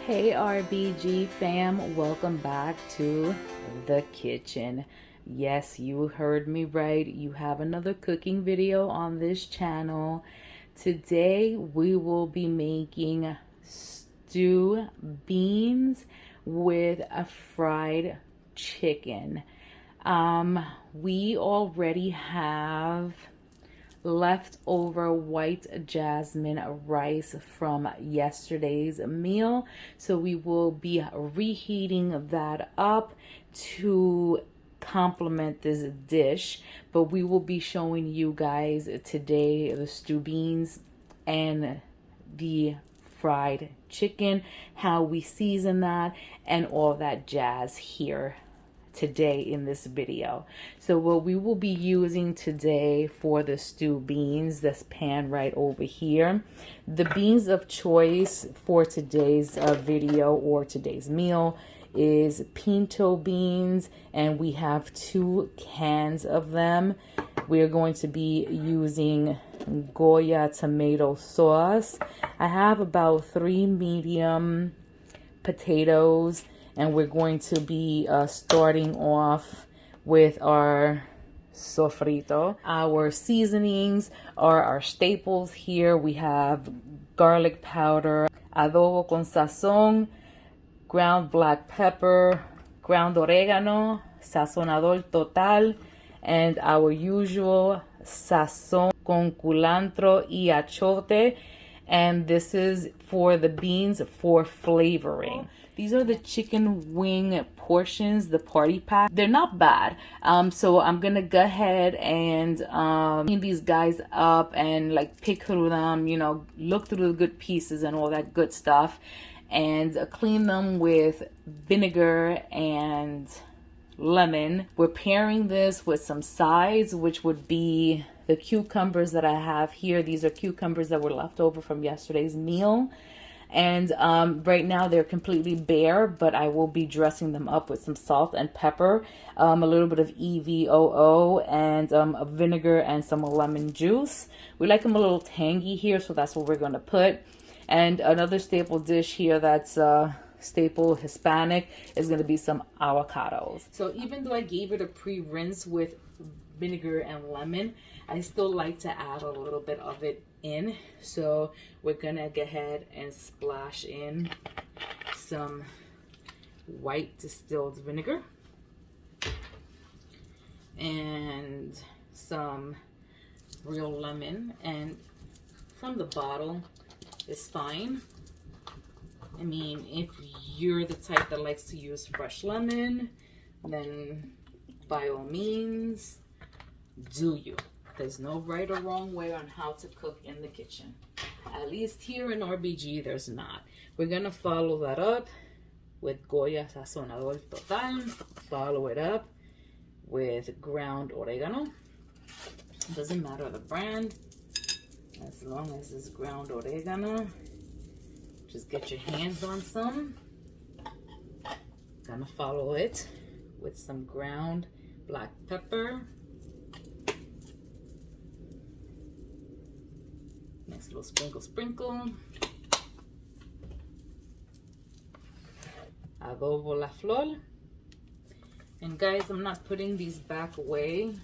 Hey RBG fam, welcome back to the kitchen. Yes, you heard me right. You have another cooking video on this channel. Today we will be making stew beans with a fried chicken. We already have leftover white jasmine rice from yesterday's meal, so we will be reheating that up to complement this dish. But we will be showing you guys today the stew beans and the fried chicken, how we season that, and all that jazz here today in this video. So what we will be using today for the stew beans, this pan right over here, the beans of choice for today's video or today's meal is pinto beans, and we have 2 cans of them. We are going to be using Goya tomato sauce. I have about 3 medium potatoes, and we're going to be starting off with our sofrito. Our seasonings are our staples here. We have garlic powder, adobo con sazón, ground black pepper, ground oregano, sazonador total, and our usual sazón con culantro y achote. And this is for the beans for flavoring. These are the chicken wing portions, the party pack. They're not bad. So I'm gonna go ahead and clean these guys up and like pick through them, you know, look through the good pieces and all that good stuff, and clean them with vinegar and lemon. We're pairing this with some sides, which would be the cucumbers that I have here. These are cucumbers that were left over from yesterday's meal. And right now they're completely bare, but I will be dressing them up with some salt and pepper, a little bit of EVOO, and vinegar and some lemon juice. We like them a little tangy here, so that's what we're going to put. And another staple dish here that's staple Hispanic is going to be some avocados. So even though I gave it a pre-rinse with vinegar and lemon, I still like to add a little bit of it in. So we're gonna go ahead and splash in some white distilled vinegar and some real lemon, and from the bottle is fine. I mean, if you're the type that likes to use fresh lemon, then by all means, do you. There's no right or wrong way on how to cook in the kitchen. At least here in RBG, there's not. We're going to follow that up with Goya sazonador total. Follow it up with ground oregano. Doesn't matter the brand, as long as it's ground oregano. Just get your hands on some. Gonna follow it with some ground black pepper. Nice little sprinkle. Adobo la flor. And guys, I'm not putting these back away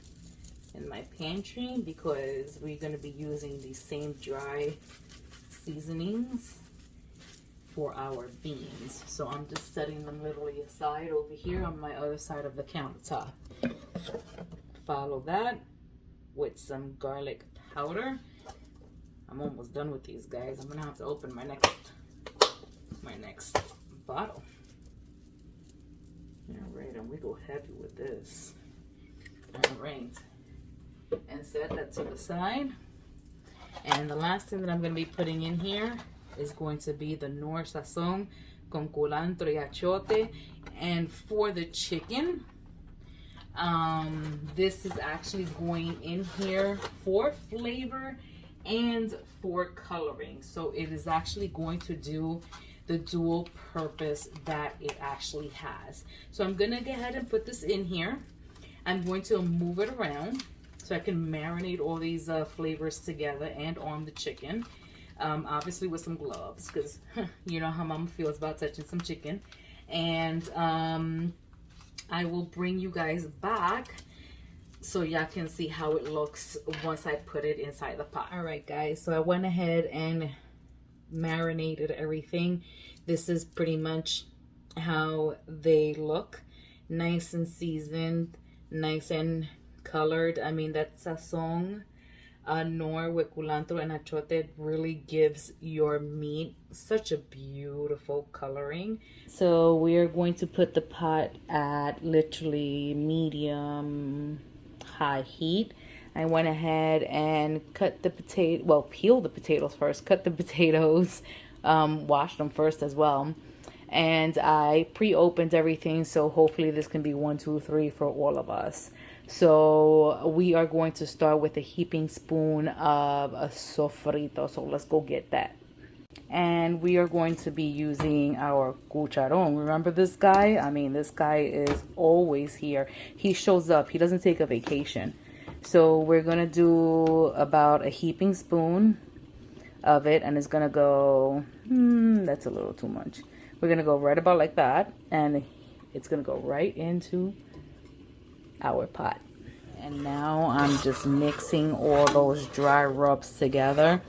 in my pantry because we're going to be using these same dry seasonings for our beans. So I'm just setting them literally aside over here on my other side of the countertop. Follow that with some garlic powder. I'm almost done with these guys. I'm gonna have to open my next bottle. All right, and we go heavy with this. All right, and set that to the side. And the last thing that I'm gonna be putting in here is going to be the Nor Sazón con culantro y achote. And for the chicken, this is actually going in here for flavor and for coloring. So it is actually going to do the dual purpose that it actually has. So I'm gonna go ahead and put this in here. I'm going to move it around so I can marinate all these flavors together and on the chicken. obviously with some gloves, because you know how mama feels about touching some chicken. And I will bring you guys back so y'all can see how it looks once I put it inside the pot. All right, guys, so I went ahead and marinated everything. This is pretty much how they look. Nice and seasoned, nice and colored. I mean, that sazon nor with culantro and achote really gives your meat such a beautiful coloring. So we are going to put the pot at literally medium high heat. I went ahead and cut the potato, well, peel the potatoes first, cut the potatoes, washed them first as well. And I pre-opened everything, so hopefully this can be 1, 2, 3 for all of us. So we are going to start with a heaping spoon of a sofrito. So let's go get that. And we are going to be using our cucharon. Remember this guy? I mean, this guy is always here. He shows up. He doesn't take a vacation. So we're going to do about a heaping spoon of it. And it's going to go, that's a little too much. We're going to go right about like that. And it's going to go right into our pot. And now I'm just mixing all those dry rubs together.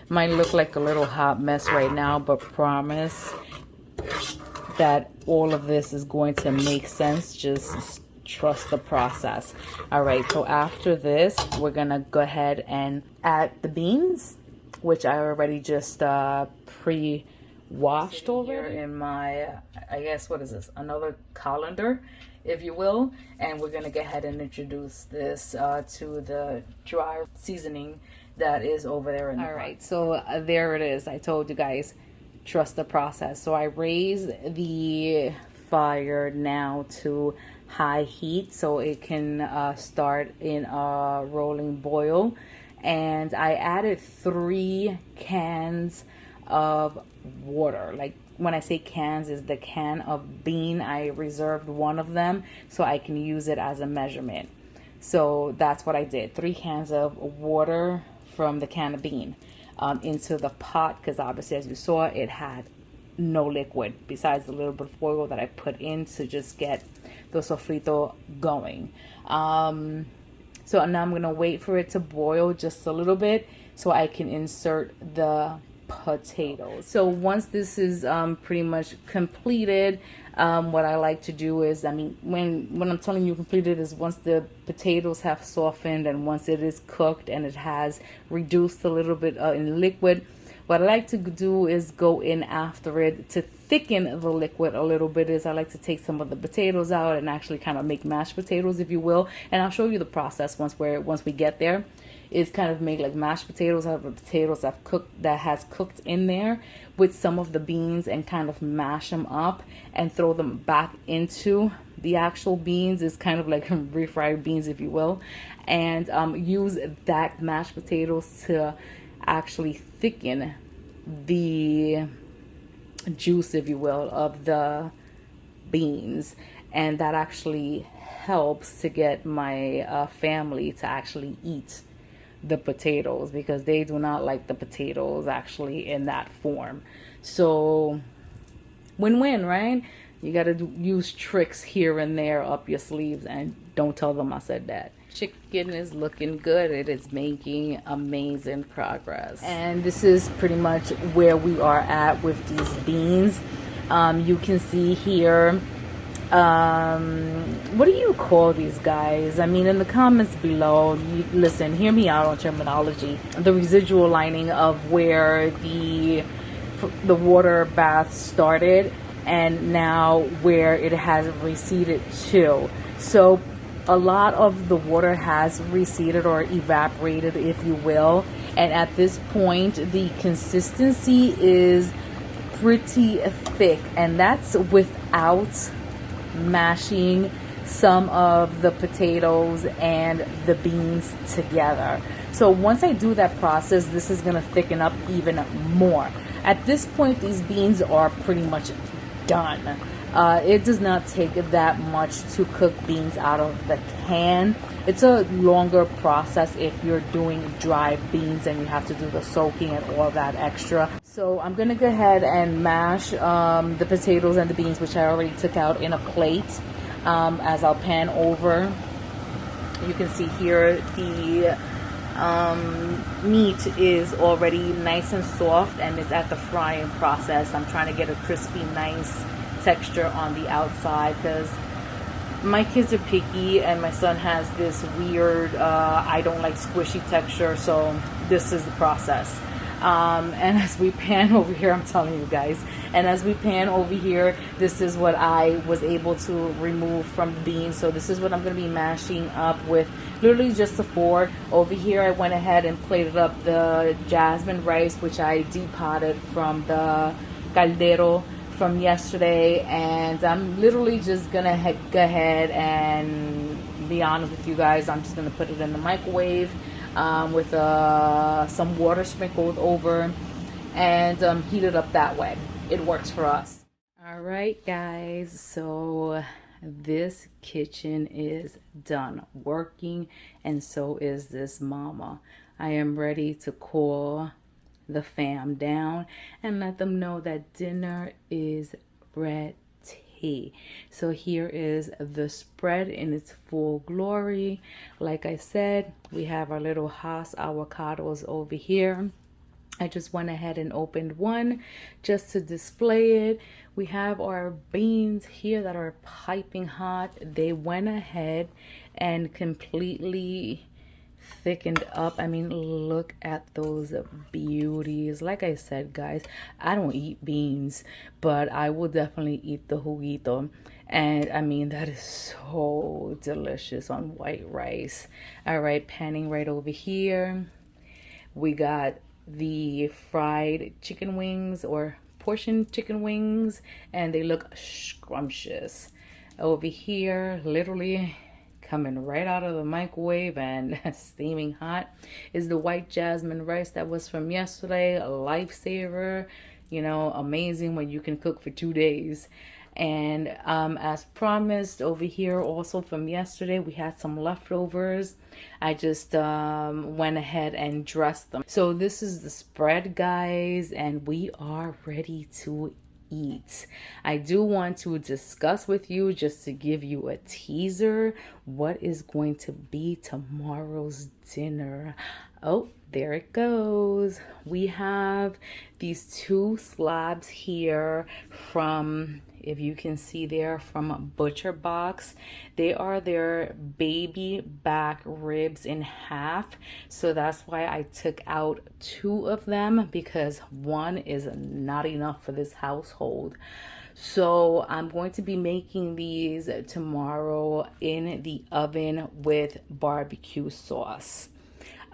Might look like a little hot mess right now, but promise that all of this is going to make sense. Just trust the process. All right, so after this, we're gonna go ahead and add the beans, which I already just pre-washed over in my, I guess, what is this? Another colander, if you will. And we're gonna go ahead and introduce this to the dry seasoning that is over there in the pot. All right, so there it is. I told you guys, trust the process. So I raise the fire now to high heat so it can start in a rolling boil. And I added 3 cans of water. Like when I say cans, is the can of bean. I reserved one of them so I can use it as a measurement. So that's what I did. 3 cans of water from the can of bean into the pot, because obviously, as you saw, it had no liquid besides the little bit of oil that I put in to just get the sofrito going. So now I'm gonna wait for it to boil just a little bit so I can insert the potatoes. So once this is pretty much completed, what I like to do is, I mean, when I'm telling you completed, is once the potatoes have softened and once it is cooked and it has reduced a little bit in liquid, what I like to do is go in after it to thicken the liquid a little bit. Is I like to take some of the potatoes out and actually kind of make mashed potatoes, if you will. And I'll show you the process once we get there. Is kind of make like mashed potatoes out of the potatoes that has cooked in there with some of the beans, and kind of mash them up and throw them back into the actual beans. Is kind of like refried beans, if you will, and use that mashed potatoes to actually thicken the juice, if you will, of the beans. And that actually helps to get my family to actually eat the potatoes, because they do not like the potatoes actually in that form. So win-win, right? You got to use tricks here and there up your sleeves, and don't tell them I said that. Chicken is looking good. It is making amazing progress. And this is pretty much where we are at with these beans. You can see here, what do you call these guys? I mean, in the comments below, listen, hear me out on terminology. The residual lining of where the water bath started, and now where it has receded to. So a lot of the water has receded or evaporated, if you will. And at this point, the consistency is pretty thick, and that's without mashing some of the potatoes and the beans together. So once I do that process, this is going to thicken up even more. At this point, these beans are pretty much done. It does not take that much to cook beans out of the can. It's a longer process if you're doing dry beans and you have to do the soaking and all that extra. So I'm gonna go ahead and mash the potatoes and the beans, which I already took out, in a plate as I'll pan over. You can see here the meat is already nice and soft and it's at the frying process. I'm trying to get a crispy, nice texture on the outside because my kids are picky and my son has this weird, I don't like squishy texture, so this is the process. And as we pan over here, I'm telling you guys, and as we pan over here, this is what I was able to remove from the beans. So this is what I'm going to be mashing up with literally just a fork. Over here, I went ahead and plated up the jasmine rice, which I depotted from the caldero from yesterday, and I'm literally just gonna go ahead and be honest with you guys. I'm just gonna put it in the microwave with some water sprinkled over and heat it up that way. It works for us. All right, guys, so this kitchen is done working, and so is this mama. I am ready to call the fam down and let them know that dinner is ready. So here is the spread in its full glory. Like I said, we have our little Haas avocados over here. I just went ahead and opened one just to display it. We have our beans here that are piping hot. They went ahead and completely thickened up. I mean, look at those beauties. Like I said, guys, I don't eat beans, but I will definitely eat the juguito. And I mean, that is so delicious on white rice. All right, panning right over here. We got the fried chicken wings, or portion chicken wings, and they look scrumptious. Over here, literally coming right out of the microwave and steaming hot, is the white jasmine rice that was from yesterday. A lifesaver, you know, amazing when you can cook for 2 days. And as promised, over here also from yesterday, we had some leftovers. I just went ahead and dressed them. So this is the spread, guys, and we are ready to eat. I do want to discuss with you, just to give you a teaser, what is going to be tomorrow's dinner. Oh, there it goes. We have these 2 slabs here from, if you can see there, from Butcher Box. They are their baby back ribs in half. So that's why I took out 2 of them, because 1 is not enough for this household. So I'm going to be making these tomorrow in the oven with barbecue sauce.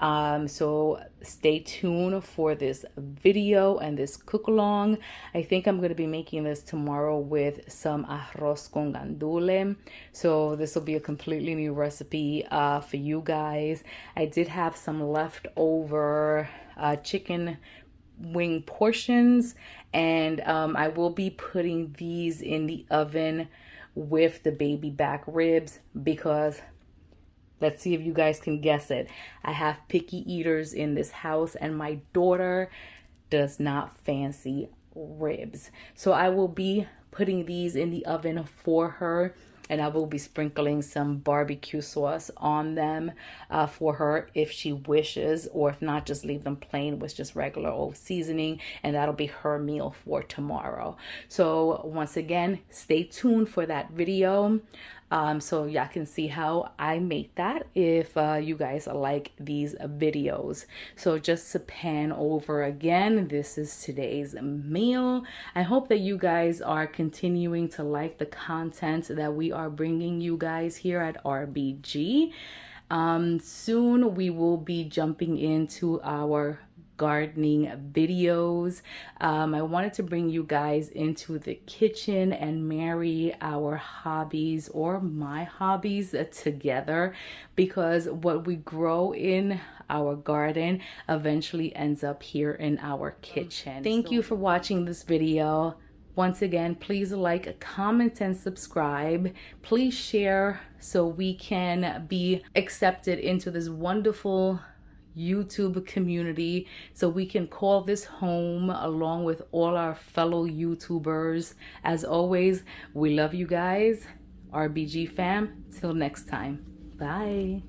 So stay tuned for this video and this cook along. I think I'm going to be making this tomorrow with some arroz con gandule. So this will be a completely new recipe for you guys. I did have some leftover chicken wing portions, and I will be putting these in the oven with the baby back ribs, because let's see if you guys can guess it. I have picky eaters in this house, and my daughter does not fancy ribs. So I will be putting these in the oven for her, and I will be sprinkling some barbecue sauce on them for her if she wishes, or if not, just leave them plain with just regular old seasoning, and that'll be her meal for tomorrow. So once again, stay tuned for that video. So y'all can see how I make that if you guys like these videos. So just to pan over again, this is today's meal. I hope that you guys are continuing to like the content that we are bringing you guys here at RBG. Soon we will be jumping into our gardening videos. I wanted to bring you guys into the kitchen and marry our hobbies, or my hobbies, together, because what we grow in our garden eventually ends up here in our kitchen. Thank you for watching this video. Once again, please like, comment, and subscribe. Please share so we can be accepted into this wonderful YouTube community, so we can call this home along with all our fellow YouTubers. As always, we love you guys. RBG fam, till next time. Bye.